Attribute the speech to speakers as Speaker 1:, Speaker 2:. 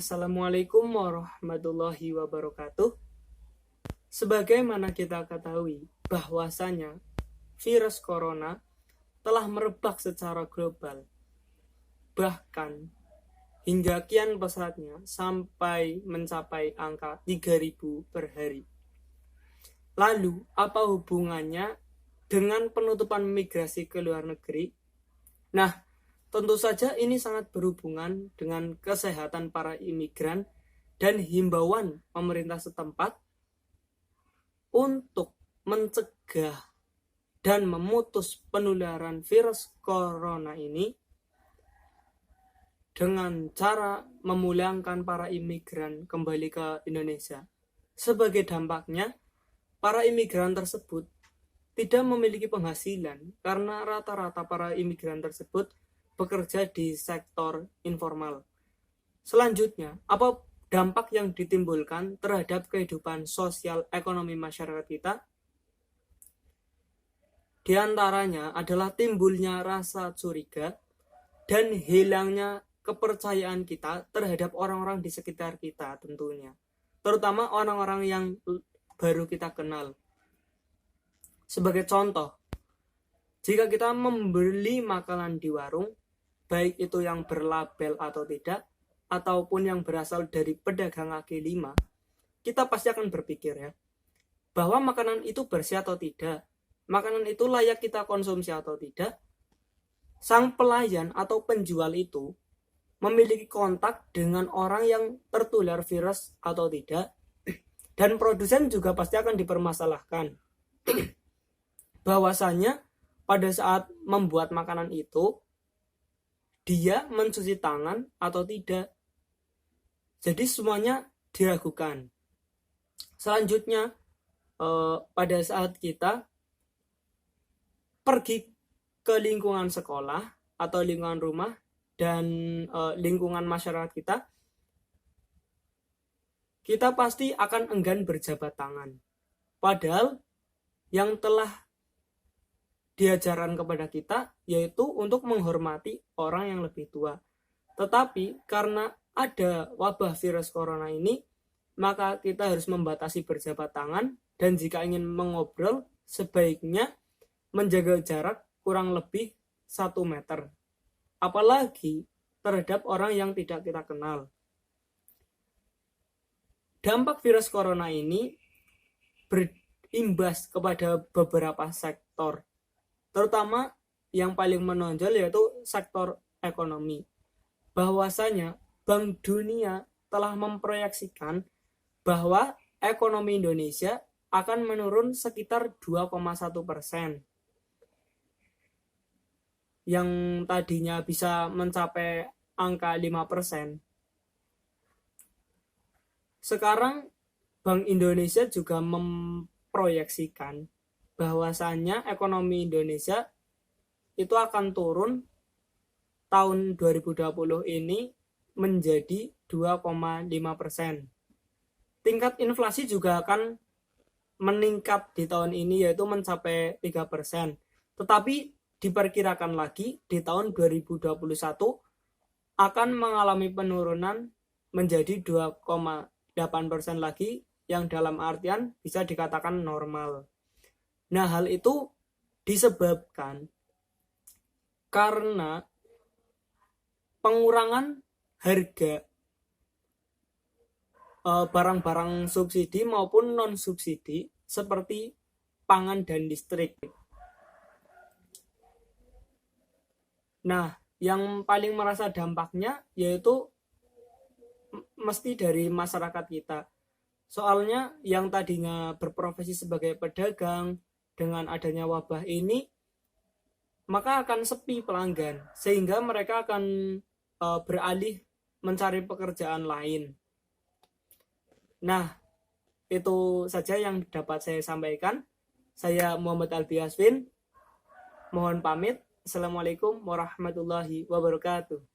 Speaker 1: Assalamualaikum warahmatullahi wabarakatuh. Sebagaimana kita ketahui bahwasanya virus corona telah merebak secara global. Bahkan hingga kian pesatnya sampai mencapai angka 3.000 per hari. Lalu apa hubungannya dengan penutupan migrasi ke luar negeri? Nah, tentu saja ini sangat berhubungan dengan kesehatan para imigran dan himbauan pemerintah setempat untuk mencegah dan memutus penularan virus corona ini dengan cara memulangkan para imigran kembali ke Indonesia. Sebagai dampaknya, para imigran tersebut tidak memiliki penghasilan karena rata-rata para imigran tersebut bekerja di sektor informal. Selanjutnya, apa dampak yang ditimbulkan terhadap kehidupan sosial ekonomi masyarakat kita? Di antaranya adalah timbulnya rasa curiga dan hilangnya kepercayaan kita terhadap orang-orang di sekitar kita tentunya. Terutama orang-orang yang baru kita kenal. Sebagai contoh, jika kita membeli makanan di warung, baik itu yang berlabel atau tidak, ataupun yang berasal dari pedagang kaki lima, kita pasti akan berpikir ya, bahwa makanan itu bersih atau tidak, makanan itu layak kita konsumsi atau tidak. Sang pelayan atau penjual itu memiliki kontak dengan orang yang tertular virus atau tidak, dan produsen juga pasti akan dipermasalahkan bahwasanya pada saat membuat makanan itu dia mencuci tangan atau tidak. Jadi semuanya diragukan. Selanjutnya, pada saat kita pergi ke lingkungan sekolah atau lingkungan rumah dan lingkungan masyarakat kita pasti akan enggan berjabat tangan. Padahal yang telah diajarkan kepada kita yaitu untuk menghormati orang yang lebih tua. Tetapi karena ada wabah virus corona ini, maka kita harus membatasi berjabat tangan, dan jika ingin mengobrol sebaiknya menjaga jarak kurang lebih 1 meter. Apalagi terhadap orang yang tidak kita kenal. Dampak virus corona ini berimbas kepada beberapa sektor, terutama yang paling menonjol yaitu sektor ekonomi. Bahwasanya Bank Dunia telah memproyeksikan bahwa ekonomi Indonesia akan menurun sekitar 2,1%. Yang tadinya bisa mencapai angka 5%. Sekarang Bank Indonesia juga memproyeksikan bahwasanya ekonomi Indonesia itu akan turun tahun 2020 ini menjadi 2,5%. Tingkat inflasi juga akan meningkat di tahun ini yaitu mencapai 3%. Tetapi diperkirakan lagi di tahun 2021 akan mengalami penurunan menjadi 2,8% lagi, yang dalam artian bisa dikatakan normal. Nah, hal itu disebabkan karena pengurangan harga barang-barang subsidi maupun non-subsidi seperti pangan dan listrik. Nah, yang paling merasa dampaknya yaitu mesti dari masyarakat kita. Soalnya yang tadinya berprofesi sebagai pedagang, dengan adanya wabah ini, maka akan sepi pelanggan, sehingga mereka akan beralih mencari pekerjaan lain. Nah, itu saja yang dapat saya sampaikan. Saya Muhammad Albi Aswin, mohon pamit. Assalamualaikum warahmatullahi wabarakatuh.